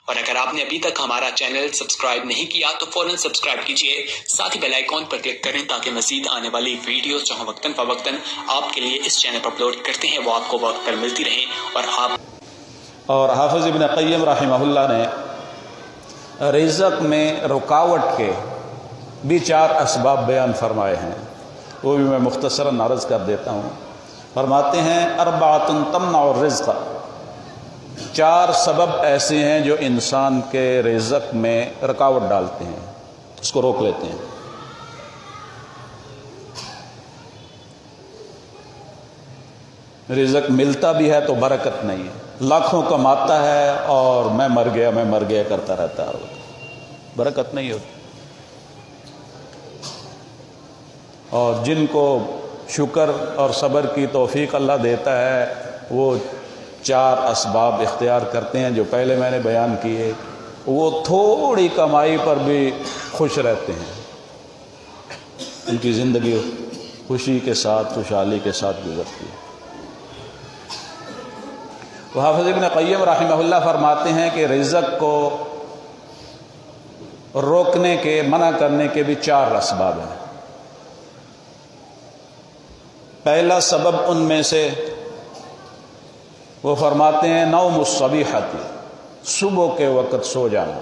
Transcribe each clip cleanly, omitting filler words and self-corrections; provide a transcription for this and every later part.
اور اگر آپ نے ابھی تک ہمارا چینل سبسکرائب نہیں کیا تو فوراً سبسکرائب کیجئے، ساتھ ہی بیل آئیکن پر کلک کریں تاکہ مزید آنے والی ویڈیوز جو ہم وقتاً فوقتاً آپ کے لیے اس چینل پر اپلوڈ کرتے ہیں وہ آپ کو وقت پر ملتی رہیں اور آپ۔ اور حافظ ابن قیم رحمہ اللہ نے رزق میں رکاوٹ کے بھی 4 اسباب بیان فرمائے ہیں، وہ بھی میں مختصراً عرض کر دیتا ہوں۔ فرماتے ہیں اربعۃ تمنع الرزق، 4 سبب ایسے ہیں جو انسان کے رزق میں رکاوٹ ڈالتے ہیں، اس کو روک لیتے ہیں۔ رزق ملتا بھی ہے تو برکت نہیں ہے، لاکھوں کماتا ہے اور میں مر گیا کرتا رہتا ہے، برکت نہیں ہوتی۔ اور جن کو شکر اور صبر کی توفیق اللہ دیتا ہے وہ 4 اسباب اختیار کرتے ہیں جو پہلے میں نے بیان کیے، وہ تھوڑی کمائی پر بھی خوش رہتے ہیں، ان کی زندگی خوشی کے ساتھ خوشحالی کے ساتھ گزرتی ہے۔ تو حافظ ابن قیم رحمہ اللہ فرماتے ہیں کہ رزق کو روکنے کے منع کرنے کے بھی 4 اسباب ہیں۔ پہلا سبب ان میں سے وہ فرماتے ہیں نوم الصبیحۃ، صبح کے وقت سو جانا۔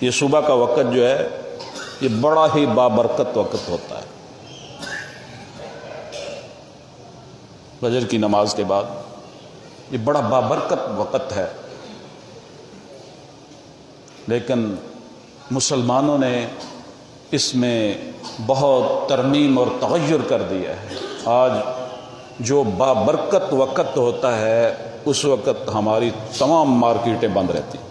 یہ صبح کا وقت جو ہے یہ بڑا ہی بابرکت وقت ہوتا ہے، فجر کی نماز کے بعد یہ بڑا بابرکت وقت ہے، لیکن مسلمانوں نے اس میں بہت ترمیم اور تغیر کر دیا ہے۔ آج جو بابرکت وقت ہوتا ہے اس وقت ہماری تمام مارکیٹیں بند رہتی ہیں،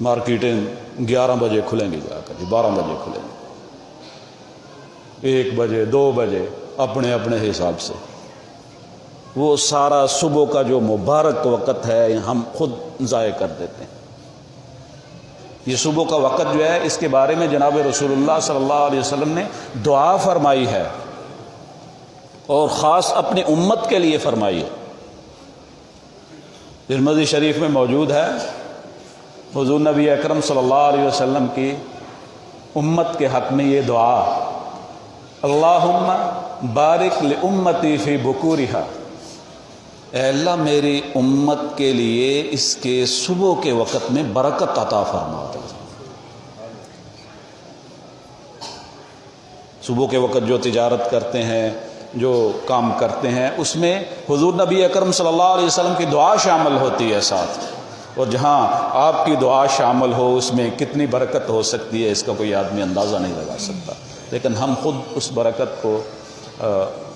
مارکیٹیں 11 بجے کھلیں گی، جا کر 12 بجے کھلیں گی، 1 بجے 2 بجے اپنے اپنے حساب سے۔ وہ سارا صبح کا جو مبارک وقت ہے ہم خود ضائع کر دیتے ہیں۔ یہ صبح کا وقت جو ہے اس کے بارے میں جناب رسول اللہ صلی اللہ علیہ وسلم نے دعا فرمائی ہے اور خاص اپنی امت کے لیے فرمائی ہے۔ ترمذی شریف میں موجود ہے، حضور نبی اکرم صلی اللہ علیہ وسلم کی امت کے حق میں یہ دعا، اللہم بارک لامتی فی بکورہا، اے اللہ میری امت کے لیے اس کے صبح کے وقت میں برکت عطا فرما۔ صبح کے وقت جو تجارت کرتے ہیں، جو کام کرتے ہیں، اس میں حضور نبی اکرم صلی اللہ علیہ وسلم کی دعا شامل ہوتی ہے ساتھ، اور جہاں آپ کی دعا شامل ہو اس میں کتنی برکت ہو سکتی ہے اس کا کوئی آدمی اندازہ نہیں لگا سکتا، لیکن ہم خود اس برکت کو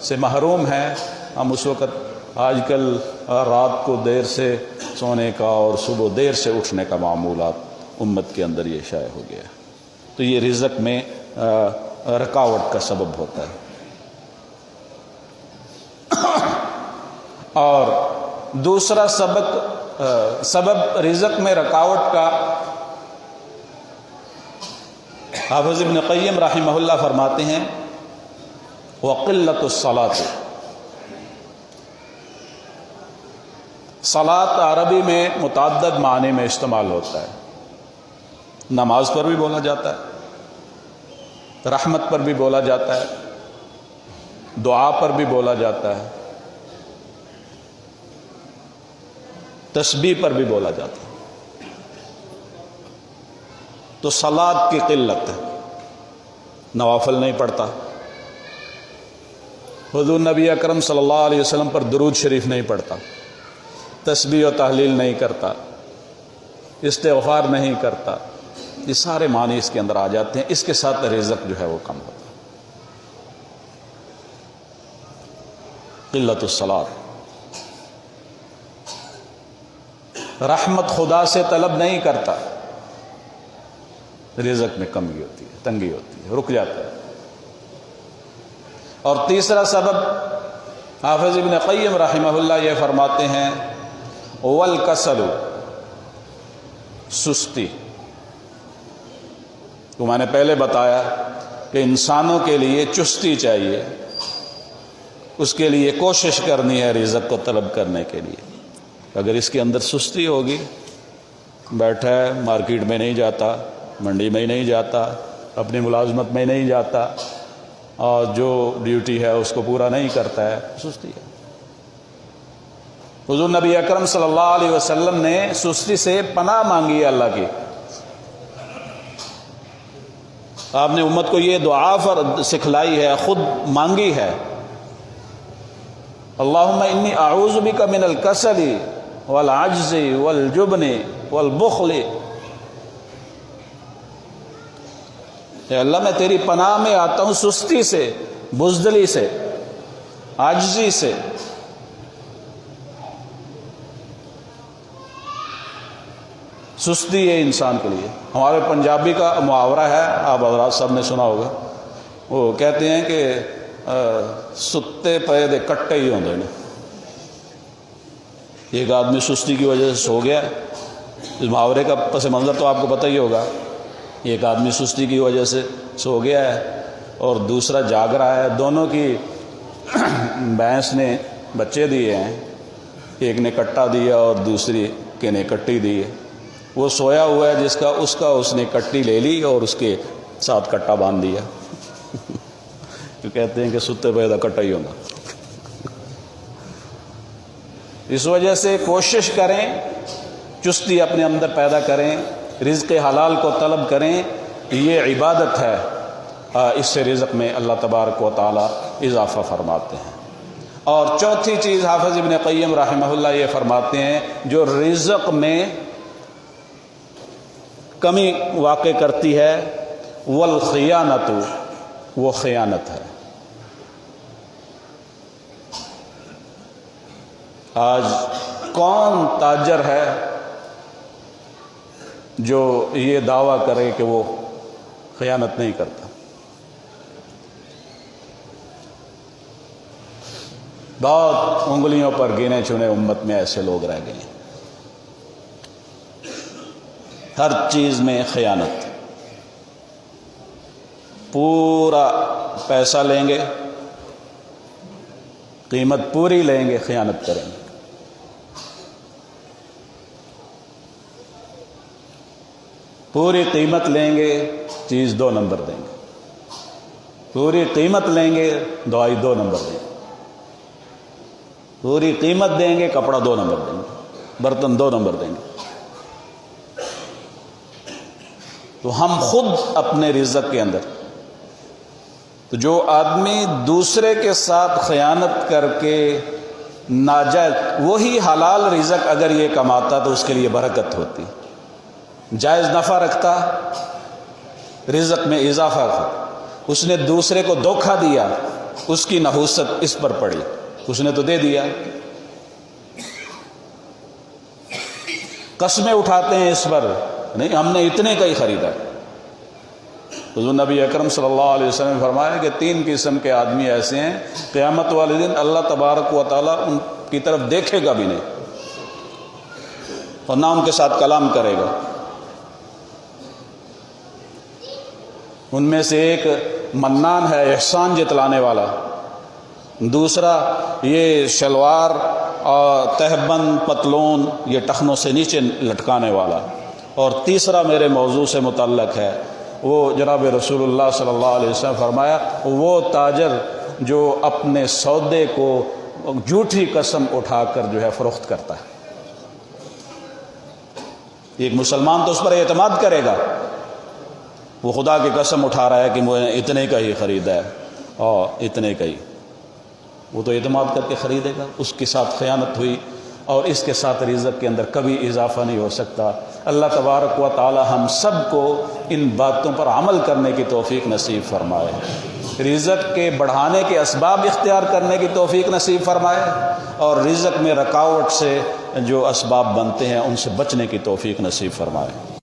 سے محروم ہیں۔ ہم اس وقت آج کل رات کو دیر سے سونے کا اور صبح دیر سے اٹھنے کا معمولات امت کے اندر یہ شائع ہو گیا، تو یہ رزق میں رکاوٹ کا سبب ہوتا ہے۔ اور دوسرا سبب رزق میں رکاوٹ کا حافظ ابن قیم رحمہ اللہ فرماتے ہیں وقلۃ الصلاۃ، صلاۃ عربی میں متعدد معنی میں استعمال ہوتا ہے، نماز پر بھی بولا جاتا ہے، رحمت پر بھی بولا جاتا ہے، دعا پر بھی بولا جاتا ہے، تسبیح پر بھی بولا جاتا ہے۔ تو صلاۃ کی قلت ہے، نوافل نہیں پڑھتا، حضور نبی اکرم صلی اللہ علیہ وسلم پر درود شریف نہیں پڑھتا، تسبیح و تحلیل نہیں کرتا، استغفار نہیں کرتا، یہ سارے معنی اس کے اندر آ جاتے ہیں۔ اس کے ساتھ رزق جو ہے وہ کم ہوتا ہے۔ قلت الصلاۃ، رحمت خدا سے طلب نہیں کرتا، رزق میں کمی ہوتی ہے، تنگی ہوتی ہے، رک جاتا ہے۔ اور تیسرا سبب حافظ ابن قیم رحمہ اللہ یہ فرماتے ہیں والکسل، سستی۔ تو میں نے پہلے بتایا کہ انسانوں کے لیے چستی چاہیے، اس کے لیے کوشش کرنی ہے رزق کو طلب کرنے کے لیے۔ اگر اس کے اندر سستی ہوگی، بیٹھا ہے مارکیٹ میں نہیں جاتا، منڈی میں نہیں جاتا، اپنی ملازمت میں نہیں جاتا، اور جو ڈیوٹی ہے اس کو پورا نہیں کرتا ہے، سستی ہے۔ حضور نبی اکرم صلی اللہ علیہ وسلم نے سستی سے پناہ مانگی ہے اللہ کی۔ آپ نے امت کو یہ دعا سکھلائی ہے، خود مانگی ہے، اللہم انی اعوذ بک من الکسل والعجز والجبن والبخل۔ اے اللہ میں تیری پناہ میں آتا ہوں سستی سے، بزدلی سے، عاجزی سے۔ سستی ہے انسان کے لیے۔ ہمارے پنجابی کا محاورہ ہے، آپ حضرات سب نے سنا ہوگا، وہ کہتے ہیں کہ ستے پے دے کٹے ہی ہوندے نے۔ ایک آدمی سستی کی وجہ سے سو گیا، اس محاورے کا پس منظر تو آپ کو پتہ ہی ہوگا۔ ایک آدمی سستی کی وجہ سے سو گیا ہے اور دوسرا جاگ رہا ہے، دونوں کی بھینس نے بچے دیے ہیں، ایک نے کٹا دیا اور دوسری کے نے کٹی دی ہے۔ وہ سویا ہوا ہے جس کا اس نے کٹی لے لی اور اس کے ساتھ کٹا باندھ دیا۔ تو کہتے ہیں کہ ستے پیدا کٹا ہی ہونا۔ اس وجہ سے کوشش کریں، چستی اپنے اندر پیدا کریں، رزق حلال کو طلب کریں، یہ عبادت ہے۔ اس سے رزق میں اللہ تبارک و تعالی اضافہ فرماتے ہیں۔ اور چوتھی چیز حافظ ابن قیم رحمہ اللہ یہ فرماتے ہیں، جو رزق میں کمی واقع کرتی ہے، والخیانت، وہ خیانت ہے۔ آج کون تاجر ہے جو یہ دعویٰ کرے کہ وہ خیانت نہیں کرتا؟ بہت انگلیوں پر گنے چنے امت میں ایسے لوگ رہ گئے ہیں۔ ہر چیز میں خیانت، پورا پیسہ لیں گے، قیمت پوری لیں گے، خیانت کریں گے۔ پوری قیمت لیں گے، چیز 2 نمبر دیں گے۔ پوری قیمت لیں گے، دوائی 2 نمبر دیں گے۔ پوری قیمت دیں گے، کپڑا 2 نمبر دیں گے، برتن 2 نمبر دیں گے۔ تو ہم خود اپنے رزق کے اندر، تو جو آدمی دوسرے کے ساتھ خیانت کر کے ناجائز، وہی حلال رزق اگر یہ کماتا تو اس کے لیے برکت ہوتی، جائز نفع رکھتا، رزق میں اضافہ تھا۔ اس نے دوسرے کو دھوکہ دیا، اس کی نحوست اس پر پڑی، اس نے تو دے دیا۔ قسمیں اٹھاتے ہیں اس پر، نہیں ہم نے اتنے کا ہی خریدا۔ حضور نبی اکرم صلی اللہ علیہ وسلم نے فرمایا کہ 3 قسم کے آدمی ایسے ہیں، قیامت والے دن اللہ تبارک و تعالیٰ ان کی طرف دیکھے گا بھی نہیں اور نہ ان کے ساتھ کلام کرے گا۔ ان میں سے ایک منان ہے، احسان جتلانے والا، دوسرا یہ شلوار اور تہبند پتلون یہ ٹخنوں سے نیچے لٹکانے والا، اور تیسرا میرے موضوع سے متعلق ہے، وہ جناب رسول اللہ صلی اللہ علیہ وسلم فرمایا وہ تاجر جو اپنے سودے کو جھوٹی قسم اٹھا کر جو ہے فروخت کرتا ہے۔ ایک مسلمان تو اس پر اعتماد کرے گا، وہ خدا کی قسم اٹھا رہا ہے کہ مجھے اتنے کا ہی خریدا ہے اور اتنے کا ہی، وہ تو اعتماد کر کے خریدے گا۔ اس کے ساتھ خیانت ہوئی اور اس کے ساتھ رزق کے اندر کبھی اضافہ نہیں ہو سکتا۔ اللہ تبارک و تعالی ہم سب کو ان باتوں پر عمل کرنے کی توفیق نصیب فرمائے، رزق کے بڑھانے کے اسباب اختیار کرنے کی توفیق نصیب فرمائے، اور رزق میں رکاوٹ سے جو اسباب بنتے ہیں ان سے بچنے کی توفیق نصیب فرمائے۔